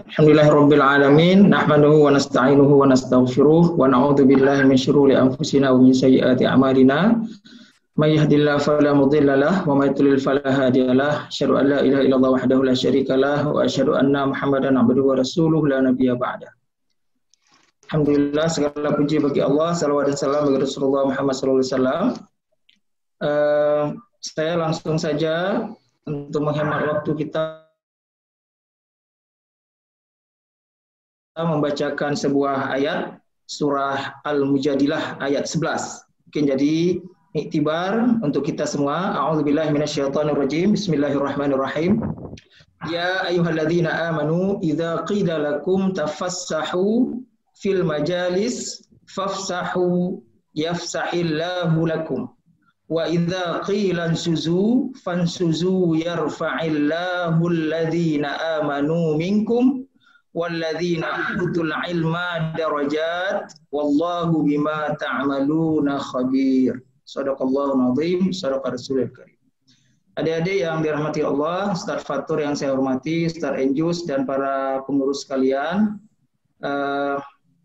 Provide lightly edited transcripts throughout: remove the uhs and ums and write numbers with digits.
Alhamdulillahirabbil alamin, nahmaduhu wa nasta'inuhu wa nastaghfiruh wa na'udzu billahi min syururi anfusina wa min sayyiati a'malina. May yahdihillahu fala mudilla lahu wa may yudlil fala hadiyalah. Asyhadu an la ilaha illallah wahdahu la syarikalah wa asyhadu anna Muhammadan abduhu wa rasuluh la nabiyya ba'da. Alhamdulillah, segala puji bagi Allah, salawat dan salam bagi Rasulullah Muhammad sallallahu alaihi wasallam. Saya langsung saja untuk menghemat waktu kita membacakan sebuah ayat surah Al-Mujadilah ayat 11. Mungkin jadi iktibar untuk kita semua. A'udzubillahi minasyaitonirrajim. Bismillahirrahmanirrahim. Ya ayyuhalladzina amanu idza qila lakum tafassahu fil majalis fafsahu yafsahillahu lakum. Wa idza qila ansuzu fansuzu yarfa'illahu alladzina amanu minkum walladzina utul ilma darajat wallahu bima ta'maluna khabir. Shadaqallahu azim, shadaqa rasulul karim. Adik-adik yang dirahmati Allah, Ustaz Fatur yang saya hormati, Ustaz Enjus dan para pengurus sekalian,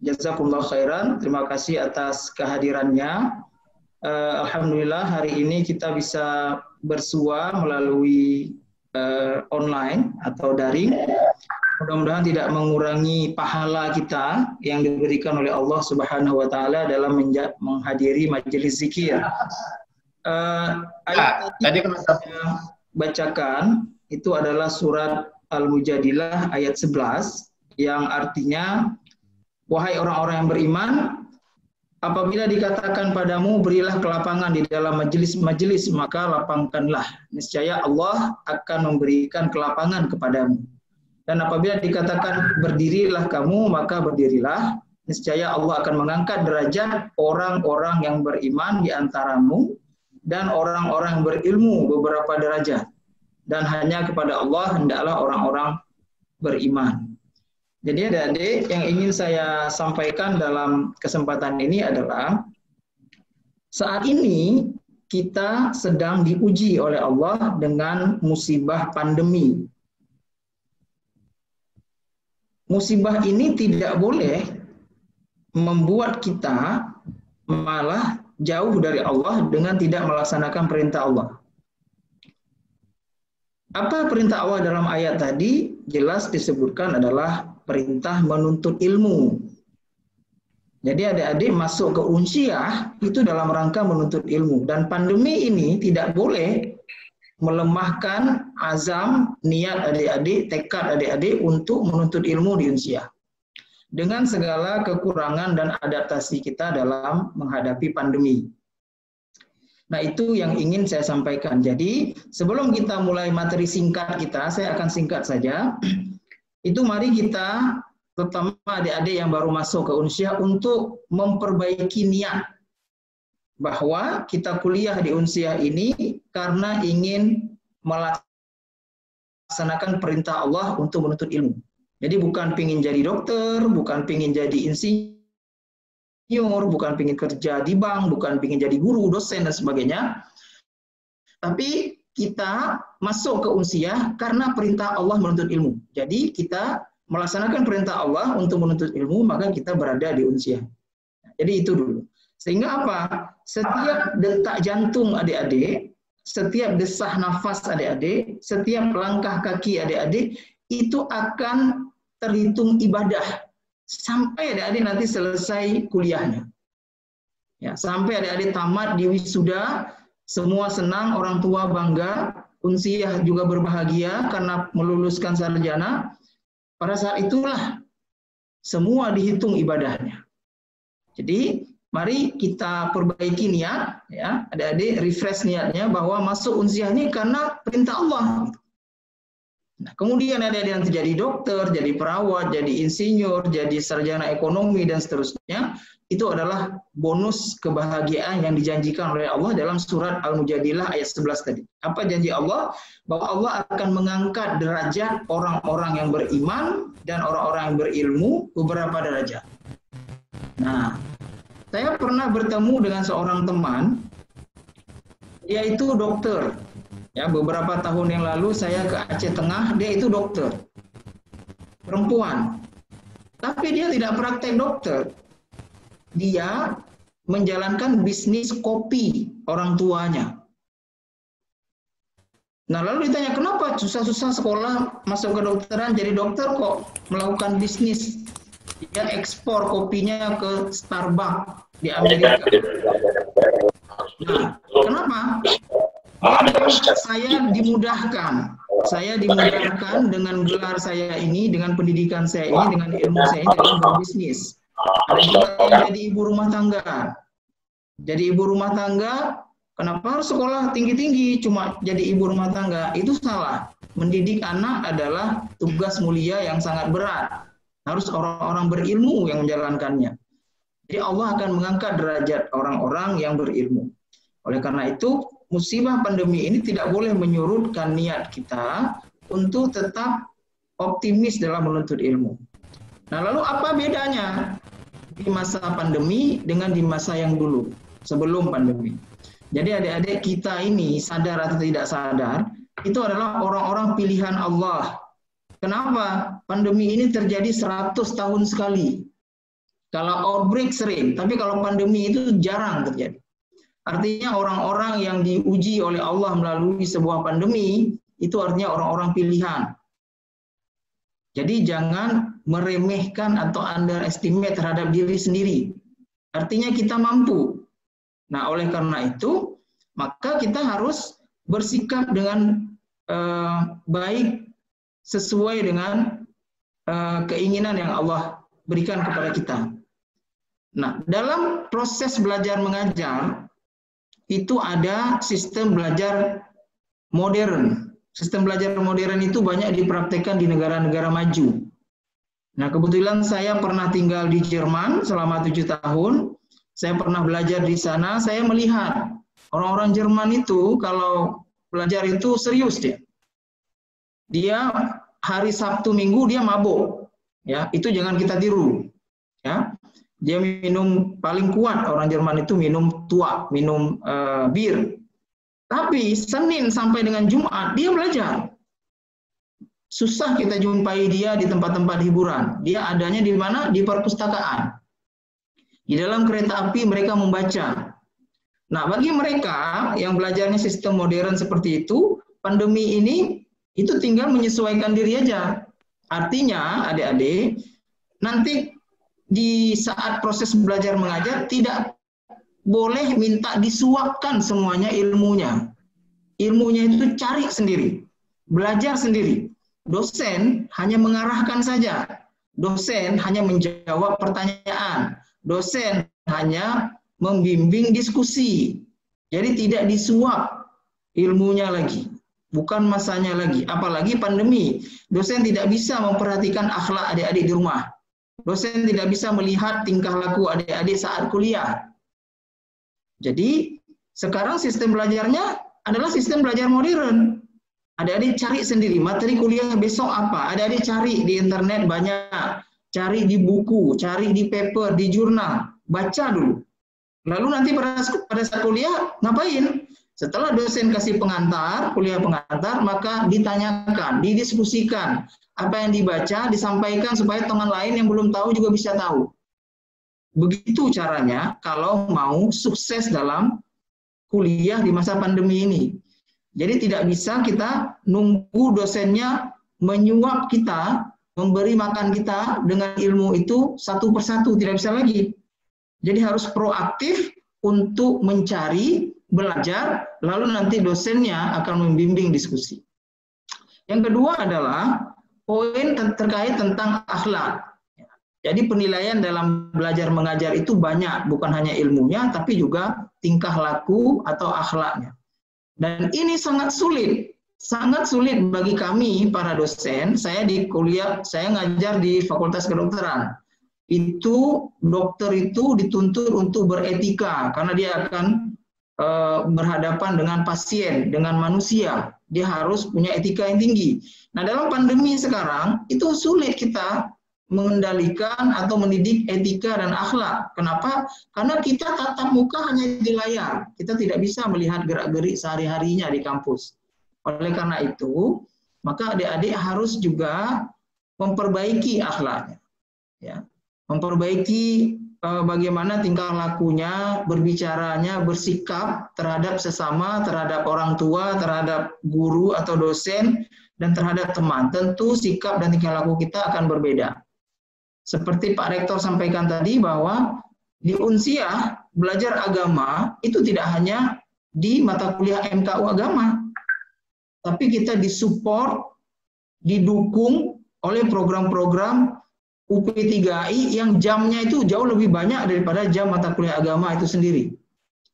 jazakumullah khairan. Terima kasih atas kehadirannya. Alhamdulillah hari ini kita bisa bersua melalui online atau daring. Mudah-mudahan tidak mengurangi pahala kita yang diberikan oleh Allah Subhanahu wa taala dalam menghadiri majelis zikir. Ayat tadi yang saya bacakan itu adalah surat Al-Mujadilah ayat 11 yang artinya, wahai orang-orang yang beriman, apabila dikatakan padamu berilah kelapangan di dalam majelis-majelis, maka lapangkanlah. Niscaya Allah akan memberikan kelapangan kepadamu. Dan apabila dikatakan berdirilah kamu, maka berdirilah. Niscaya Allah akan mengangkat derajat orang-orang yang beriman di antaramu dan orang-orang yang berilmu beberapa derajat. Dan hanya kepada Allah hendaklah orang-orang beriman. Jadi adik-adik, yang ingin saya sampaikan dalam kesempatan ini adalah saat ini kita sedang diuji oleh Allah dengan musibah pandemi. Musibah ini tidak boleh membuat kita malah jauh dari Allah dengan tidak melaksanakan perintah Allah. Apa perintah Allah dalam ayat tadi? Jelas disebutkan adalah perintah menuntut ilmu. Jadi adik-adik masuk ke unsiah itu dalam rangka menuntut ilmu. Dan pandemi ini tidak boleh melemahkan azam, niat adik-adik, tekad adik-adik untuk menuntut ilmu di unsiah. Dengan segala kekurangan dan adaptasi kita dalam menghadapi pandemi. Nah, itu yang ingin saya sampaikan. Jadi, sebelum kita mulai materi singkat kita, saya akan singkat saja. Itu mari kita, terutama adik-adik yang baru masuk ke unsiah, untuk memperbaiki niat bahwa kita kuliah di unsiah ini karena ingin melaksanakan perintah Allah untuk menuntut ilmu. Jadi bukan pingin jadi dokter, bukan pingin jadi insinyur, bukan pingin kerja di bank, bukan pingin jadi guru, dosen, dan sebagainya. Tapi kita masuk ke unsiah karena perintah Allah menuntut ilmu. Jadi kita melaksanakan perintah Allah untuk menuntut ilmu, maka kita berada di unsiah. Jadi itu dulu. Sehingga apa? Setiap detak jantung adik-adik, setiap desah nafas adik-adik, setiap langkah kaki adik-adik, itu akan terhitung ibadah. Sampai adik-adik nanti selesai kuliahnya. Ya, sampai adik-adik tamat di wisuda, semua senang, orang tua bangga, unsiah juga berbahagia karena meluluskan sarjana. Pada saat itulah semua dihitung ibadahnya. Jadi mari kita perbaiki niat, ya, adik-adik refresh niatnya bahwa masuk unsiah ini karena perintah Allah. Nah, kemudian adik-adik nanti jadi dokter, jadi perawat, jadi insinyur, jadi sarjana ekonomi dan seterusnya. Itu adalah bonus kebahagiaan yang dijanjikan oleh Allah dalam surat Al-Mujadilah ayat 11 tadi. Apa janji Allah? Bahwa Allah akan mengangkat derajat orang-orang yang beriman dan orang-orang yang berilmu beberapa derajat. Nah, saya pernah bertemu dengan seorang teman, dia itu dokter. Ya, beberapa tahun yang lalu saya ke Aceh Tengah, dia itu dokter. perempuan. Tapi dia tidak praktek dokter. Dia menjalankan bisnis kopi orang tuanya. Nah, lalu ditanya, kenapa susah-susah sekolah masuk ke dokteran, jadi dokter kok melakukan bisnis? Dia ekspor kopinya ke Starbucks di Amerika. Nah, kenapa? Saya dimudahkan. Saya dimudahkan dengan gelar saya ini, dengan pendidikan saya ini, dengan ilmu saya ini dalam berbisnis. Ada juga yang jadi ibu rumah tangga. Jadi ibu rumah tangga, kenapa harus sekolah tinggi-tinggi cuma jadi ibu rumah tangga? Itu salah. Mendidik anak adalah tugas mulia yang sangat berat. Harus orang-orang berilmu yang menjalankannya. Jadi Allah akan mengangkat derajat orang-orang yang berilmu. Oleh karena itu, musibah pandemi ini tidak boleh menyurutkan niat kita untuk tetap optimis dalam menuntut ilmu. Nah, lalu apa bedanya di masa pandemi dengan di masa yang dulu, sebelum pandemi? Jadi adik-adik kita ini, sadar atau tidak sadar, itu adalah orang-orang pilihan Allah. Kenapa? Pandemi ini terjadi 100 tahun sekali. Kalau outbreak sering, tapi kalau pandemi itu jarang terjadi. Artinya orang-orang yang diuji oleh Allah melalui sebuah pandemi, itu artinya orang-orang pilihan. Jadi jangan meremehkan atau underestimate terhadap diri sendiri. Artinya kita mampu. Nah, oleh karena itu, maka kita harus bersikap dengan baik sesuai dengan keinginan yang Allah berikan kepada kita. Nah, dalam proses belajar mengajar, itu ada sistem belajar modern. Sistem belajar modern itu banyak dipraktekkan di negara-negara maju. Nah, kebetulan saya pernah tinggal di Jerman selama 7 tahun. Saya pernah belajar di sana, saya melihat orang-orang Jerman itu kalau belajar itu serius dia. Dia hari Sabtu Minggu dia mabuk. Ya, itu jangan kita tiru. Ya. Dia minum paling kuat, orang Jerman itu minum tua, minum bir. Tapi Senin sampai dengan Jumat dia belajar. Susah kita jumpai dia di tempat-tempat hiburan. Dia adanya di mana? Di perpustakaan. Di dalam kereta api mereka membaca. Nah, bagi mereka yang belajarnya sistem modern seperti itu, pandemi ini itu tinggal menyesuaikan diri aja. Artinya, adik-adik, nanti di saat proses belajar mengajar tidak boleh minta disuapkan semuanya ilmunya. Ilmunya itu cari sendiri, belajar sendiri. Dosen hanya mengarahkan saja. Dosen hanya menjawab pertanyaan. Dosen hanya membimbing diskusi. Jadi tidak disuap ilmunya lagi. Bukan masanya lagi. Apalagi pandemi. Dosen tidak bisa memperhatikan akhlak adik-adik di rumah. Dosen tidak bisa melihat tingkah laku adik-adik saat kuliah. Jadi, sekarang sistem belajarnya adalah sistem belajar modern. Adik-adik cari sendiri, materi kuliah besok apa? Adik-adik cari di internet banyak. Cari di buku, cari di paper, di jurnal. Baca dulu. Lalu nanti pada saat kuliah, ngapain? Setelah dosen kasih pengantar, kuliah pengantar, maka ditanyakan, didiskusikan. Apa yang dibaca, disampaikan supaya teman lain yang belum tahu juga bisa tahu. Begitu caranya kalau mau sukses dalam kuliah di masa pandemi ini. Jadi tidak bisa kita nunggu dosennya menyuap kita, memberi makan kita dengan ilmu itu satu persatu, tidak bisa lagi. Jadi harus proaktif untuk mencari, belajar, lalu nanti dosennya akan membimbing diskusi. Yang kedua adalah poin terkait tentang akhlak. Jadi penilaian dalam belajar mengajar itu banyak, bukan hanya ilmunya, tapi juga tingkah laku atau akhlaknya. Dan ini sangat sulit bagi kami para dosen. Saya di kuliah, saya ngajar di Fakultas Kedokteran. Itu dokter itu dituntut untuk beretika karena dia akan berhadapan dengan pasien, dengan manusia. Dia harus punya etika yang tinggi. Nah, dalam pandemi sekarang itu sulit kita mengendalikan atau mendidik etika dan akhlak. Kenapa? Karena kita tatap muka hanya di layar. Kita tidak bisa melihat gerak-gerik sehari-harinya di kampus. Oleh karena itu, maka adik-adik harus juga memperbaiki akhlaknya, ya, memperbaiki bagaimana tingkah lakunya, berbicaranya, bersikap terhadap sesama, terhadap orang tua, terhadap guru atau dosen, dan terhadap teman. Tentu sikap dan tingkah laku kita akan berbeda. Seperti Pak Rektor sampaikan tadi bahwa di Unsiah belajar agama itu tidak hanya di mata kuliah MKU agama, tapi kita disupport, didukung oleh program-program UP3I yang jamnya itu jauh lebih banyak daripada jam mata kuliah agama itu sendiri.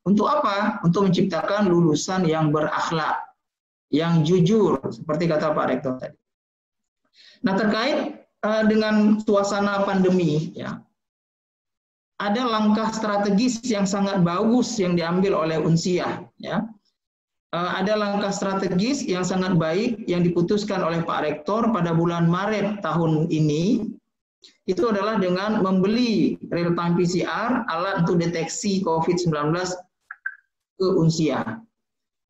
Untuk apa? Untuk menciptakan lulusan yang berakhlak, yang jujur, seperti kata Pak Rektor tadi. Nah, terkait dengan suasana pandemi, ya, ada langkah strategis yang sangat bagus yang diambil oleh Unsiah, ya. Ada langkah strategis yang sangat baik yang diputuskan oleh Pak Rektor pada bulan Maret tahun ini. Itu adalah dengan membeli real time PCR, alat untuk deteksi COVID-19 ke Unsiah.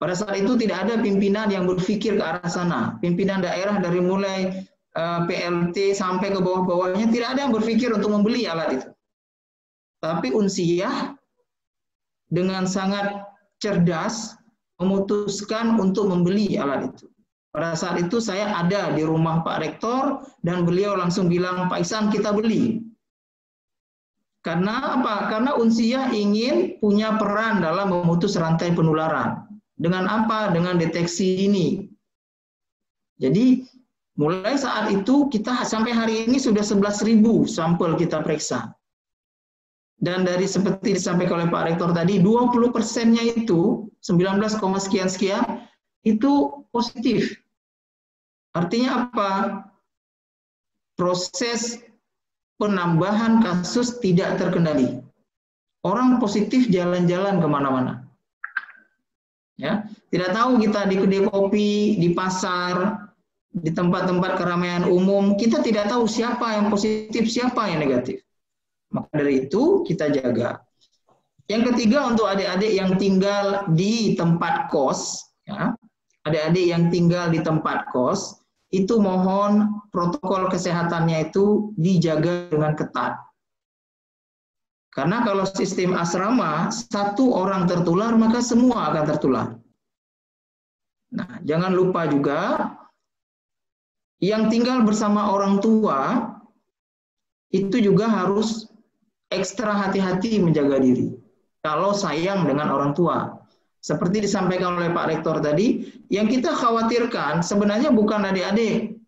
Pada saat itu tidak ada pimpinan yang berpikir ke arah sana. Pimpinan daerah dari mulai PLT sampai ke bawah-bawahnya tidak ada yang berpikir untuk membeli alat itu. Tapi Unsiah dengan sangat cerdas memutuskan untuk membeli alat itu. Pada saat itu saya ada di rumah Pak Rektor dan beliau langsung bilang, Pak Ihsan, kita beli. Karena apa? Karena Unsiah ingin punya peran dalam memutus rantai penularan. Dengan apa? Dengan deteksi dini. Jadi mulai saat itu kita sampai hari ini sudah 11.000 sampel kita periksa. Dan dari seperti disampaikan oleh Pak Rektor tadi, 20%-nya itu 19, sekian itu positif. Artinya apa? Proses penambahan kasus tidak terkendali. Orang positif jalan-jalan kemana-mana. Ya, tidak tahu kita di kedai kopi, di pasar, di tempat-tempat keramaian umum, kita tidak tahu siapa yang positif, siapa yang negatif. Maka dari itu kita jaga. Yang ketiga, untuk adik-adik yang tinggal di tempat kos, ya, adik-adik yang tinggal di tempat kos, itu mohon protokol kesehatannya itu dijaga dengan ketat. Karena kalau sistem asrama, satu orang tertular, maka semua akan tertular. Nah, jangan lupa juga, yang tinggal bersama orang tua, itu juga harus ekstra hati-hati menjaga diri. Kalau sayang dengan orang tua. Seperti disampaikan oleh Pak Rektor tadi, yang kita khawatirkan sebenarnya bukan adik-adik.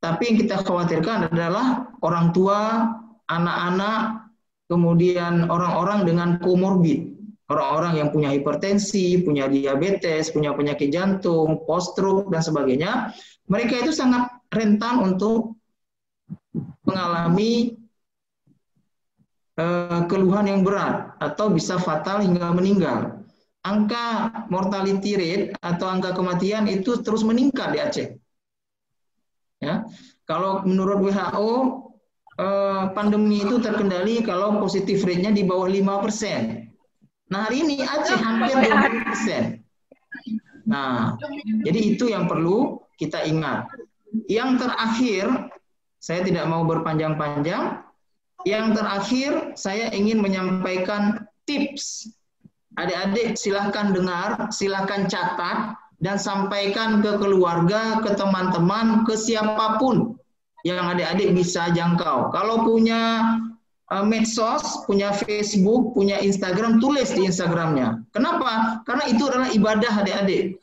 Tapi yang kita khawatirkan adalah orang tua, anak-anak, kemudian orang-orang dengan komorbid. Orang-orang yang punya hipertensi, punya diabetes, punya penyakit jantung, post-stroke, dan sebagainya. Mereka itu sangat rentan untuk mengalami keluhan yang berat atau bisa fatal hingga meninggal. Angka mortality rate atau angka kematian itu terus meningkat di Aceh. Ya, kalau menurut WHO pandemi itu terkendali kalau positif rate-nya di bawah 5%. Nah, hari ini Aceh hampir 20%. Nah, jadi itu yang perlu kita ingat. Yang terakhir, saya tidak mau berpanjang-panjang. Yang terakhir, saya ingin menyampaikan tips. Adik-adik silahkan dengar, silahkan catat, dan sampaikan ke keluarga, ke teman-teman, ke siapapun yang adik-adik bisa jangkau. Kalau punya medsos, punya Facebook, punya Instagram, tulis di Instagramnya. Kenapa? Karena itu adalah ibadah adik-adik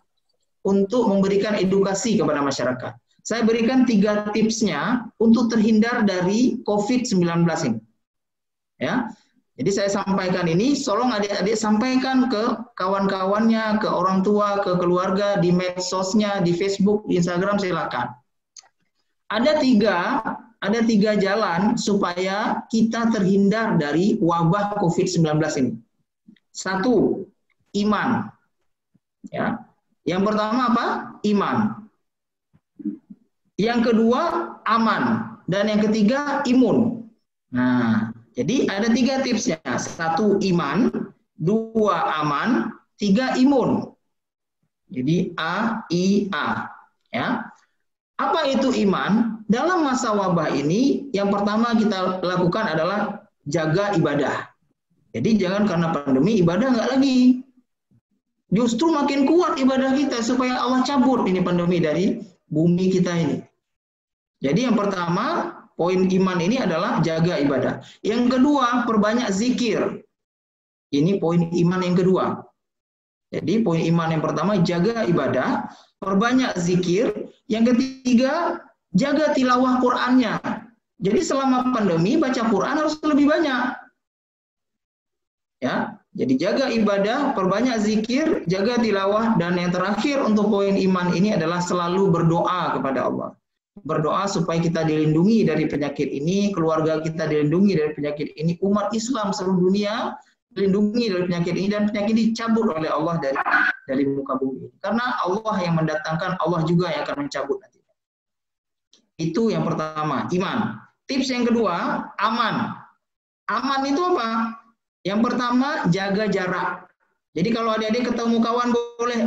untuk memberikan edukasi kepada masyarakat. Saya berikan 3 tipsnya untuk terhindar dari COVID-19 ini. Ya, jadi saya sampaikan ini, tolong adik-adik sampaikan ke kawan-kawannya, ke orang tua, ke keluarga, di medsosnya, di Facebook, di Instagram, silakan. Ada tiga jalan supaya kita terhindar dari wabah COVID-19 ini. 1, iman. Ya. Yang pertama apa? Iman. Yang kedua, aman. Dan yang ketiga, imun. Nah, jadi ada 3 tipsnya. 1, iman. 2, aman. 3, imun. Jadi A, I, A. Ya. Apa itu iman? dalam masa wabah ini, yang pertama kita lakukan adalah jaga ibadah. Jadi jangan karena pandemi ibadah nggak lagi. Justru makin kuat ibadah kita supaya Allah cabut ini pandemi dari bumi kita ini. Jadi yang pertama, poin iman ini adalah jaga ibadah. Yang kedua, perbanyak zikir. Ini poin iman yang kedua. Jadi poin iman yang pertama, jaga ibadah, perbanyak zikir. Yang ketiga, jaga tilawah Qur'annya. Jadi selama pandemi baca Qur'an harus lebih banyak. Ya, jadi jaga ibadah, perbanyak zikir, jaga tilawah, dan yang terakhir untuk poin iman ini adalah selalu berdoa kepada Allah. Berdoa supaya kita dilindungi dari penyakit ini, keluarga kita dilindungi dari penyakit ini, umat Islam seluruh dunia dilindungi dari penyakit ini, dan penyakit ini dicabut oleh Allah dari muka bumi. Karena Allah yang mendatangkan, Allah juga yang akan mencabut nanti. Itu yang pertama, iman. Tips yang kedua, aman. Aman itu apa? Yang pertama, jaga jarak. Jadi kalau adik-adik ketemu kawan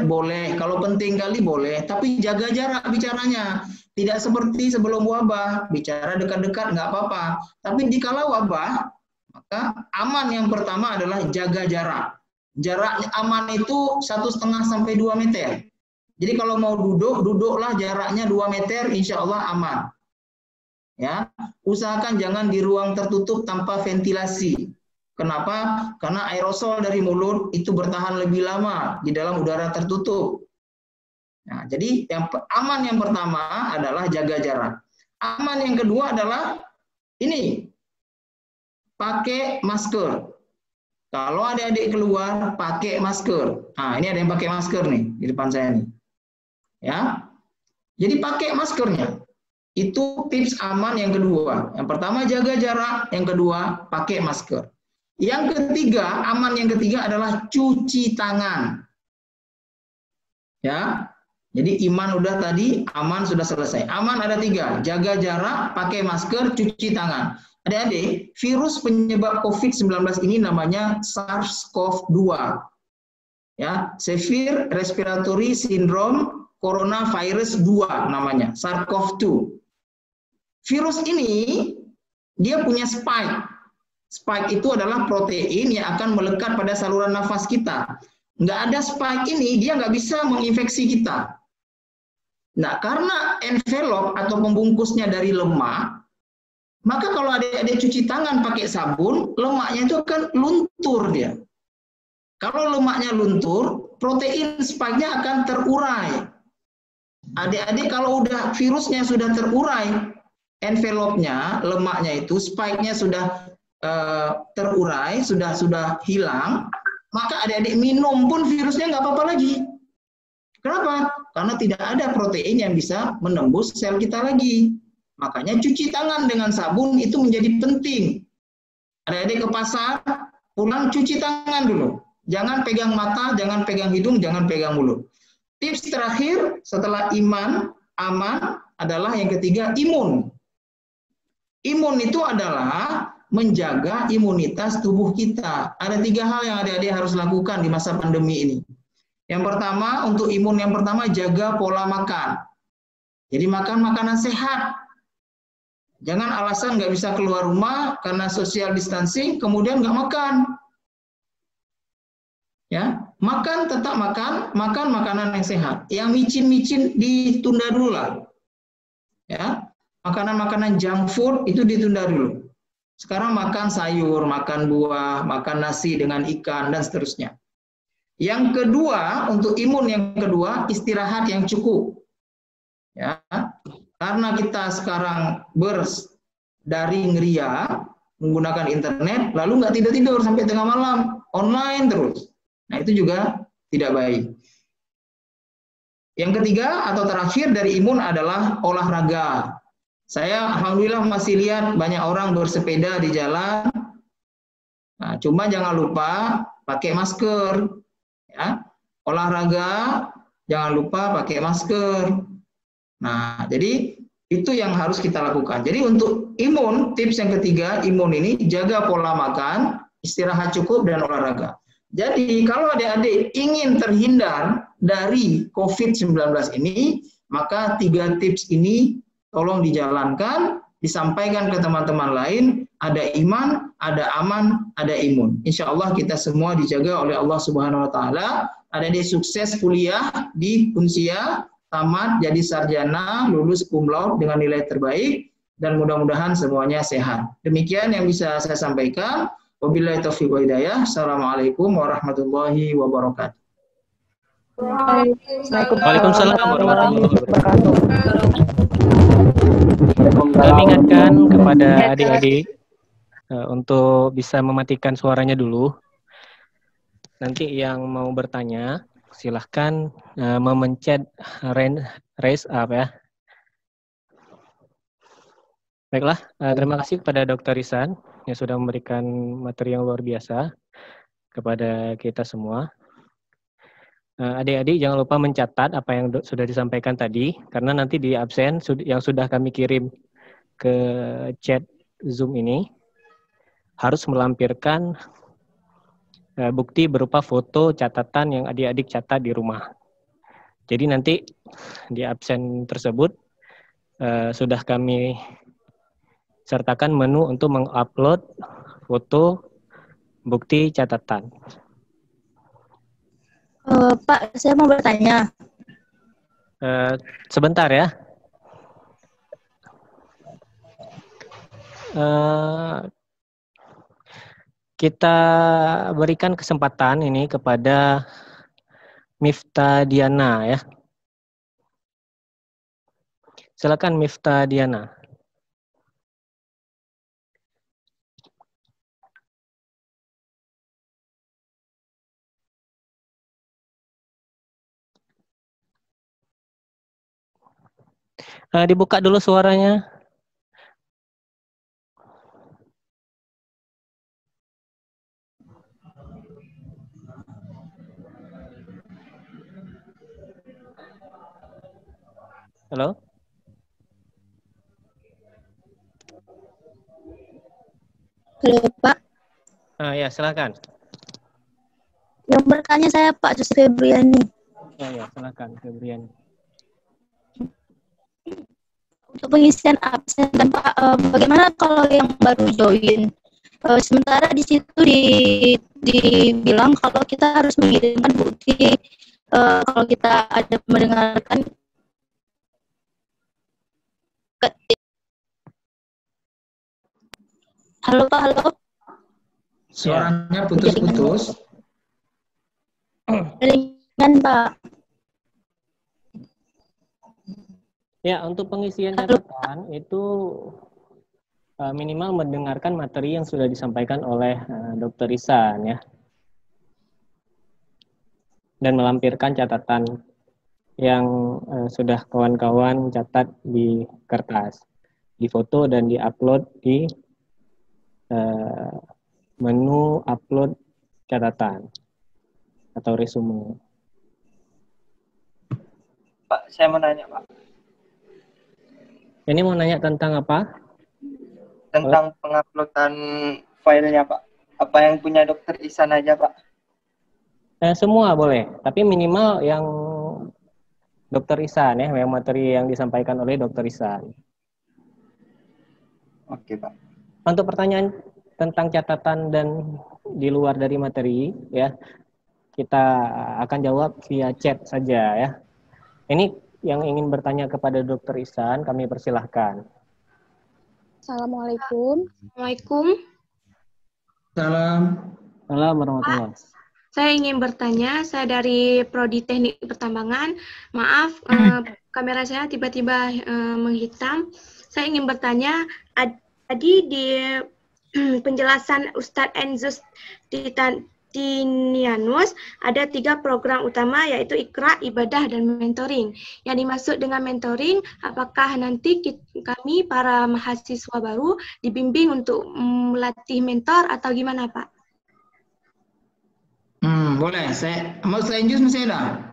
boleh. Kalau penting kali boleh, tapi jaga jarak bicaranya. Tidak seperti sebelum wabah, bicara dekat-dekat nggak apa-apa. Tapi dikala wabah, maka aman yang pertama adalah jaga jarak. Jarak aman itu 1,5 sampai 2 meter. Jadi kalau mau duduklah jaraknya 2 meter, insya Allah aman. Ya, usahakan jangan di ruang tertutup tanpa ventilasi. Kenapa? Karena aerosol dari mulut itu bertahan lebih lama di dalam udara tertutup. Nah, jadi yang aman yang pertama adalah jaga jarak. Aman yang kedua adalah ini, pakai masker. Kalau adik-adik keluar, pakai masker. Nah, ini ada yang pakai masker nih di depan saya nih. Ya, jadi pakai maskernya. Itu tips aman yang kedua. Yang pertama jaga jarak, yang kedua pakai masker. Yang ketiga, aman yang ketiga adalah cuci tangan. Ya, jadi iman udah tadi, aman sudah selesai. Aman ada 3, jaga jarak, pakai masker, cuci tangan. Adik-adik, virus penyebab COVID-19 ini namanya SARS-CoV-2. Ya, Severe Respiratory Syndrome Coronavirus 2 namanya, SARS-CoV-2. Virus ini dia punya spike. Spike itu adalah protein yang akan melekat pada saluran nafas kita. Nggak ada spike ini, dia nggak bisa menginfeksi kita. Nah, karena envelop atau pembungkusnya dari lemak, maka kalau adik-adik cuci tangan pakai sabun, lemaknya itu akan luntur dia. Kalau lemaknya luntur, protein spike-nya akan terurai. Adik-adik kalau udah virusnya sudah terurai, envelopnya, lemaknya itu, spike-nya sudah terurai, sudah hilang, maka adik-adik minum pun virusnya nggak apa-apa lagi. Kenapa? Karena tidak ada protein yang bisa menembus sel kita lagi. Makanya cuci tangan dengan sabun itu menjadi penting. Adik-adik ke pasar, pulang cuci tangan dulu. Jangan pegang mata, jangan pegang hidung, jangan pegang mulut. Tips terakhir setelah iman, aman adalah yang ketiga, imun. Imun itu adalah menjaga imunitas tubuh kita. Ada 3 hal yang adik-adik harus lakukan di masa pandemi ini. Yang pertama, untuk imun yang pertama, jaga pola makan. Jadi makan makanan sehat. Jangan alasan nggak bisa keluar rumah karena social distancing, kemudian nggak makan. Ya, makan tetap makan makanan yang sehat. Yang micin-micin ditunda dulu lah. Ya, makanan-makanan junk food itu ditunda dulu. Sekarang makan sayur, makan buah, makan nasi dengan ikan, dan seterusnya. Yang kedua, untuk imun yang kedua, istirahat yang cukup. Ya, karena kita sekarang berdaring ria, menggunakan internet, lalu nggak tidur-tidur sampai tengah malam, online terus. Nah, itu juga tidak baik. Yang ketiga atau terakhir dari imun adalah olahraga. Saya alhamdulillah masih lihat banyak orang bersepeda di jalan. Nah, cuma jangan lupa pakai masker. Ya. Olahraga jangan lupa pakai masker. Nah, jadi itu yang harus kita lakukan. Jadi untuk imun, tips yang ketiga, imun ini jaga pola makan, istirahat cukup, dan olahraga. Jadi kalau adik-adik ingin terhindar dari COVID-19 ini, maka 3 tips ini tolong dijalankan, disampaikan ke teman-teman lain, ada iman, ada aman, ada imun. Insya Allah kita semua dijaga oleh Allah Subhanahu wa Ta'ala. Ada dia sukses kuliah di Unsia, tamat jadi sarjana, lulus cum laude dengan nilai terbaik, dan mudah-mudahan semuanya sehat. Demikian yang bisa saya sampaikan. Wabillahi taufiq wa hidayah. Assalamualaikum warahmatullahi wabarakatuh. Waalaikumsalam warahmatullahi wabarakatuh. Kami ingatkan kepada adik-adik untuk bisa mematikan suaranya dulu. Nanti yang mau bertanya, silahkan memencet raise up ya. Baiklah, terima kasih kepada Dr. Ihsan yang sudah memberikan materi yang luar biasa kepada kita semua. Adik-adik jangan lupa mencatat apa yang sudah disampaikan tadi, karena nanti di absen yang sudah kami kirim ke chat Zoom ini harus melampirkan bukti berupa foto catatan yang adik-adik catat di rumah. Jadi nanti di absen tersebut sudah kami sertakan menu untuk mengupload foto bukti catatan. Pak, saya mau bertanya. Sebentar ya. Kita berikan kesempatan ini kepada Miftah Diana ya. Silakan Miftah Diana. Dibuka dulu suaranya. Halo? Halo, Pak. Ya, silakan. Yang bertanya saya Pak Susi Febriani. Ya, silakan Febriani. Untuk pengisian absen, dan Pak, bagaimana kalau yang baru join? Sementara di situ dibilang kalau kita harus mengirimkan bukti kalau kita ada mendengarkan. Halo Pak, halo. Suaranya putus-putus. Ringan Pak. Ya, untuk pengisian catatan itu minimal mendengarkan materi yang sudah disampaikan oleh Dr. Ihsan ya. Dan melampirkan catatan yang sudah kawan-kawan catat di kertas, difoto dan diupload di menu upload catatan atau resume. Pak, saya mau nanya, Pak. Ini mau nanya tentang apa? Tentang penguploadan filenya, Pak. Apa yang punya Dr. Ihsan aja, Pak? Semua boleh, tapi minimal yang Dr. Ihsan ya, yang materi yang disampaikan oleh Dr. Ihsan. Oke, Pak. Untuk pertanyaan tentang catatan dan di luar dari materi ya, kita akan jawab via chat saja ya. Ini yang ingin bertanya kepada Dr. Ihsan, kami persilahkan. Assalamualaikum. Assalamualaikum. Salam. Salam warahmatullahi. Saya ingin bertanya, saya dari Prodi Teknik Pertambangan. Maaf, kamera saya tiba-tiba menghitam. Saya ingin bertanya, tadi di penjelasan Ustadz Enzus Tinianus ada 3 program utama, yaitu Iqra, Ibadah, dan Mentoring. Yang dimaksud dengan mentoring, apakah nanti kami para mahasiswa baru dibimbing untuk melatih mentor atau gimana, Pak? Boleh. Mas Enzus masih ada?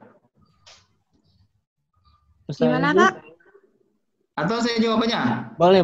Gimana, Pak? Atau saya jawabannya? Boleh,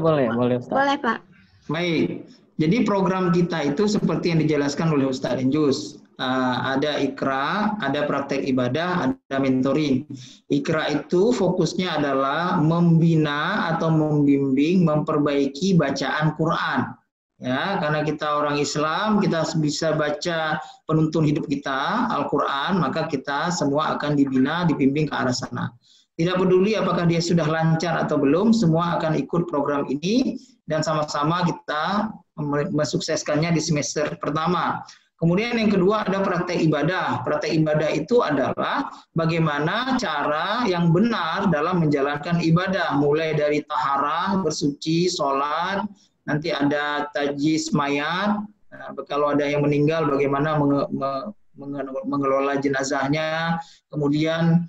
Ustaz. Boleh, Pak. Baik. Jadi program kita itu seperti yang dijelaskan oleh Ustaz Enzus. Ada Iqra, ada praktek ibadah, ada mentoring. Iqra itu fokusnya adalah membina atau membimbing, memperbaiki bacaan Quran. Ya, karena kita orang Islam, kita bisa baca penuntun hidup kita, Al-Quran, maka kita semua akan dibina, dibimbing ke arah sana. Tidak peduli apakah dia sudah lancar atau belum, semua akan ikut program ini, dan sama-sama kita mensukseskannya di semester pertama. Kemudian yang kedua ada praktek ibadah. Praktek ibadah itu adalah bagaimana cara yang benar dalam menjalankan ibadah. Mulai dari taharah, bersuci, sholat, nanti ada tajis mayat. Nah, kalau ada yang meninggal bagaimana mengelola jenazahnya. Kemudian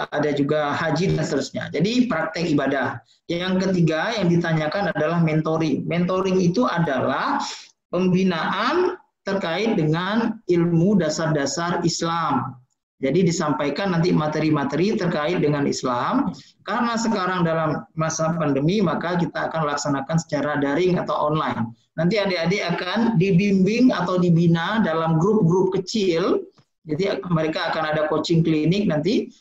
ada juga haji dan seterusnya. Jadi praktek ibadah. Yang ketiga yang ditanyakan adalah mentoring. Mentoring itu adalah pembinaan terkait dengan ilmu dasar-dasar Islam. Jadi disampaikan nanti materi-materi terkait dengan Islam. Karena sekarang dalam masa pandemi, maka kita akan laksanakan secara daring atau online. Nanti adik-adik akan dibimbing atau dibina dalam grup-grup kecil. Jadi mereka akan ada coaching klinik nanti.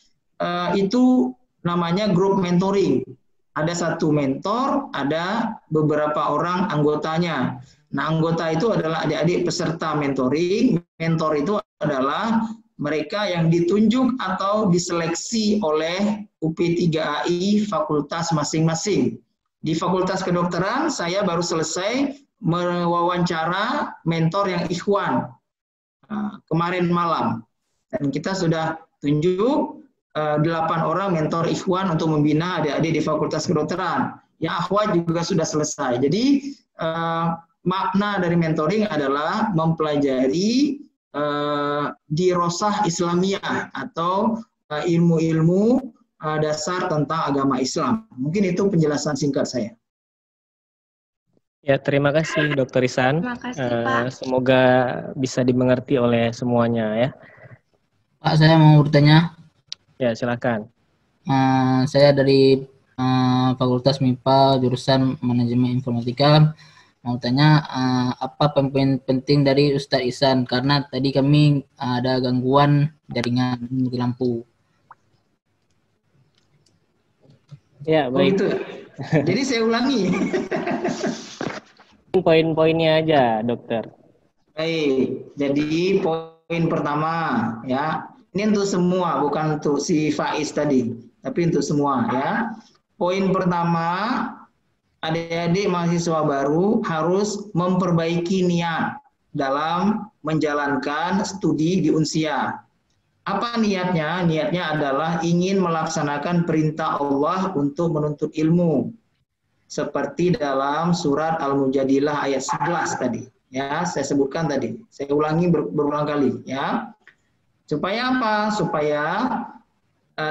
Itu namanya grup mentoring. Ada satu mentor, ada beberapa orang anggotanya. Nah, anggota itu adalah adik-adik peserta mentoring. Mentor itu adalah mereka yang ditunjuk atau diseleksi oleh UP3AI fakultas masing-masing. Di Fakultas Kedokteran, saya baru selesai mewawancara mentor yang ikhwan kemarin malam. Dan kita sudah tunjuk 8 orang mentor ikhwan untuk membina adik-adik di Fakultas Kedokteran. Yang akhwat juga sudah selesai. Jadi, makna dari mentoring adalah mempelajari dirosah Islamiyah atau ilmu-ilmu dasar tentang agama Islam. Mungkin itu penjelasan singkat saya. Ya, terima kasih Dr. Ihsan. Terima kasih, Pak. Semoga bisa dimengerti oleh semuanya ya. Pak, saya mau bertanya. Ya, silakan. Saya dari Fakultas MIPA jurusan Manajemen Informatika. Mau tanya apa poin penting dari Ustadz Ihsan, karena tadi kami ada gangguan jaringan mati lampu. Ya, baik. Itu. Jadi saya ulangi. Poin-poinnya aja, dokter. Baik. Jadi poin pertama ya. Ini untuk semua, bukan untuk si Faiz tadi, tapi untuk semua ya. Poin pertama, adik-adik mahasiswa baru harus memperbaiki niat dalam menjalankan studi di Unsia. Apa niatnya? Niatnya adalah ingin melaksanakan perintah Allah untuk menuntut ilmu. Seperti dalam surat Al-Mujadilah ayat 11 tadi. Ya, saya sebutkan tadi. Saya ulangi berulang kali. Ya. Supaya apa? Supaya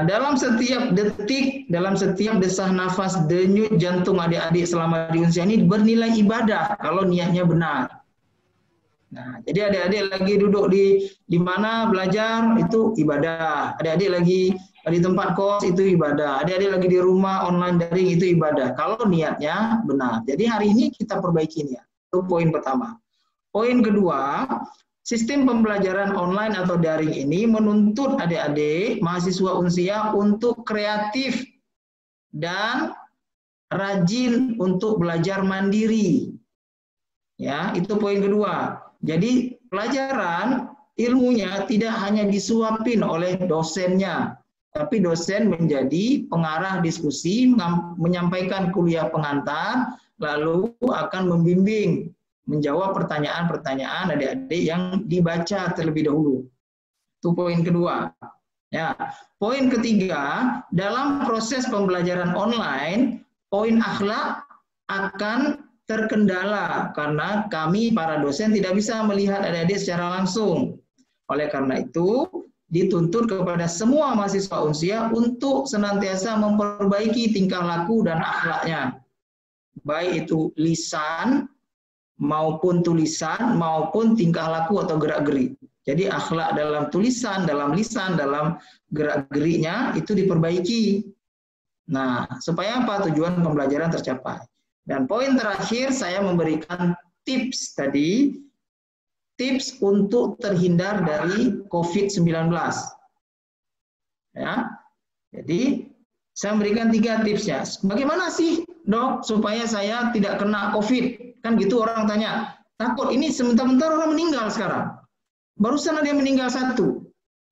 dalam setiap detik, dalam setiap desah nafas, denyut jantung adik-adik selama di Unsia ini bernilai ibadah kalau niatnya benar. Nah, jadi adik-adik lagi duduk di mana belajar itu ibadah. Adik-adik lagi di tempat kos itu ibadah. Adik-adik lagi di rumah online daring itu ibadah. Kalau niatnya benar. Jadi hari ini kita perbaiki niat. Itu poin pertama. Poin kedua, sistem pembelajaran online atau daring ini menuntut adik-adik mahasiswa Unsia untuk kreatif dan rajin untuk belajar mandiri. Ya, itu poin kedua. Jadi pelajaran ilmunya tidak hanya disuapin oleh dosennya, tapi dosen menjadi pengarah diskusi, menyampaikan kuliah pengantar, lalu akan membimbing, menjawab pertanyaan-pertanyaan adik-adik yang dibaca terlebih dahulu. Itu poin kedua. Ya, poin ketiga, dalam proses pembelajaran online, poin akhlak akan terkendala karena kami para dosen tidak bisa melihat adik-adik secara langsung. Oleh karena itu, dituntut kepada semua mahasiswa Unsia untuk senantiasa memperbaiki tingkah laku dan akhlaknya. Baik itu lisan maupun tulisan maupun tingkah laku atau gerak-gerik. Jadi akhlak dalam tulisan, dalam lisan, dalam gerak-geriknya itu diperbaiki. Nah, supaya apa? Tujuan pembelajaran tercapai. Dan poin terakhir saya memberikan tips tadi, tips untuk terhindar dari COVID-19. Ya. Jadi saya memberikan 3 tipsnya. Bagaimana sih, Dok, supaya saya tidak kena COVID? Kan gitu orang tanya. Takut ini sebentar-bentar orang meninggal sekarang. Barusan ada yang meninggal 1.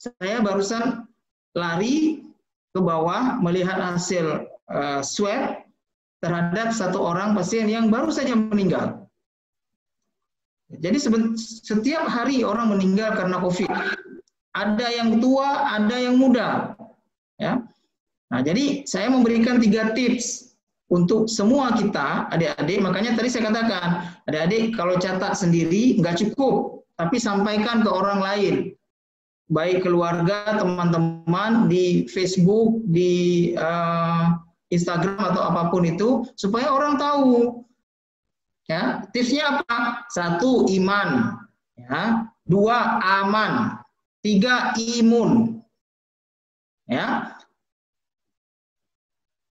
Saya barusan lari ke bawah melihat hasil swab terhadap 1 orang pasien yang baru saja meninggal. Jadi setiap hari orang meninggal karena COVID. Ada yang tua, ada yang muda. Ya. Nah, jadi saya memberikan 3 tips untuk semua kita, adik-adik. Makanya tadi saya katakan, adik-adik kalau catat sendiri nggak cukup, tapi sampaikan ke orang lain. Baik keluarga, teman-teman, di Facebook, di Instagram atau apapun itu, supaya orang tahu. Ya, tipsnya apa? 1, iman. Ya. 2, aman. 3, imun. Ya.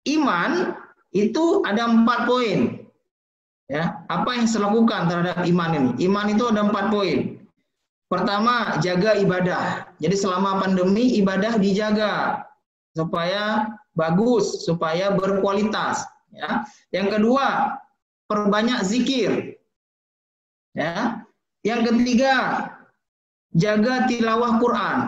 Iman itu ada 4 poin. Ya, apa yang saya lakukan terhadap iman ini? Iman itu ada 4 poin. Pertama, jaga ibadah. Jadi selama pandemi ibadah dijaga supaya bagus, supaya berkualitas. Ya. Yang kedua, perbanyak zikir. Ya. Yang ketiga, jaga tilawah Quran.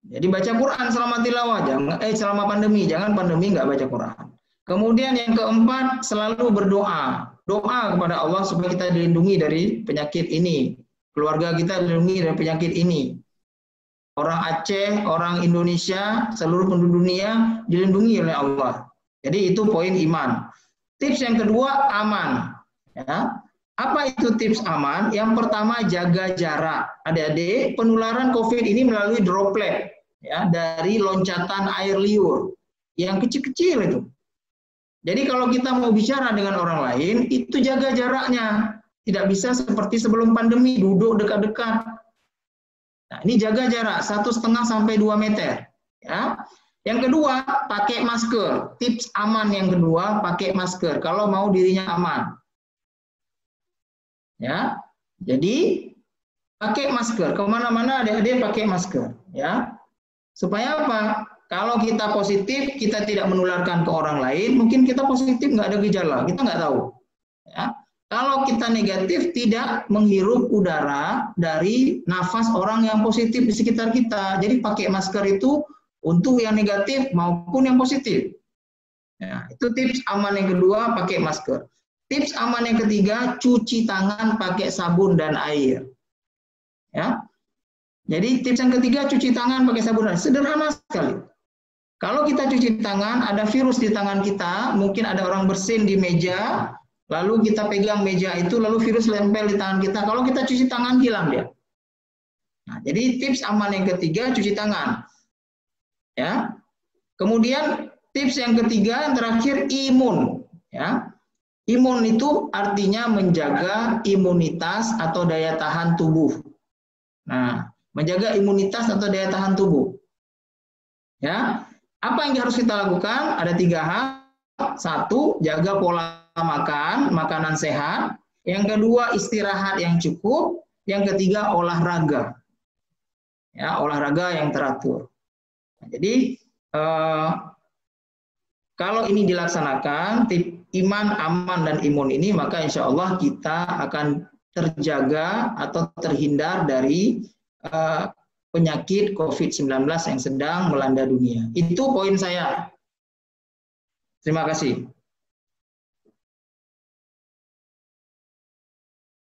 Jadi baca Quran selama tilawah, selama pandemi, jangan pandemi nggak baca Quran. Kemudian yang keempat, selalu berdoa. Doa kepada Allah supaya kita dilindungi dari penyakit ini. Keluarga kita dilindungi dari penyakit ini. Orang Aceh, orang Indonesia, seluruh penduduk dunia dilindungi oleh Allah. Jadi itu poin iman. Tips yang kedua, aman. Ya. Apa itu tips aman? Yang pertama, jaga jarak. Adik-adik, penularan COVID ini melalui droplet, ya, dari loncatan air liur yang kecil-kecil itu. Jadi kalau kita mau bicara dengan orang lain, itu jaga jaraknya. Tidak bisa seperti sebelum pandemi, duduk dekat-dekat. Nah, ini jaga jarak 1,5 sampai 2 meter. Ya. Yang kedua, pakai masker. Tips aman yang kedua, pakai masker. Kalau mau dirinya aman. Ya, jadi pakai masker kemana-mana, adik-adik pakai masker, ya. Supaya apa? Kalau kita positif, kita tidak menularkan ke orang lain. Mungkin kita positif nggak ada gejala, kita nggak tahu. Ya. Kalau kita negatif, tidak menghirup udara dari nafas orang yang positif di sekitar kita. Jadi pakai masker itu untuk yang negatif maupun yang positif. Ya, itu tips aman yang kedua, pakai masker. Tips aman yang ketiga, cuci tangan pakai sabun dan air. Ya. Jadi tips yang ketiga, cuci tangan pakai sabun dan air. Sederhana sekali. Kalau kita cuci tangan, ada virus di tangan kita, mungkin ada orang bersin di meja, lalu kita pegang meja itu, lalu virus lempel di tangan kita. Kalau kita cuci tangan, hilang dia. Nah, jadi tips aman yang ketiga, cuci tangan. Ya. Kemudian tips yang ketiga, yang terakhir, imun. Ya. Imun itu artinya menjaga imunitas atau daya tahan tubuh. Nah, menjaga imunitas atau daya tahan tubuh. Ya, apa yang harus kita lakukan? Ada 3 hal. 1, jaga pola makan, makanan sehat. Yang kedua, istirahat yang cukup. Yang ketiga, olahraga. Ya, olahraga yang teratur. Nah, jadi kalau ini dilaksanakan, iman, aman, dan imun ini, maka insya Allah kita akan terjaga atau terhindar dari penyakit COVID-19 yang sedang melanda dunia. Itu poin saya. Terima kasih.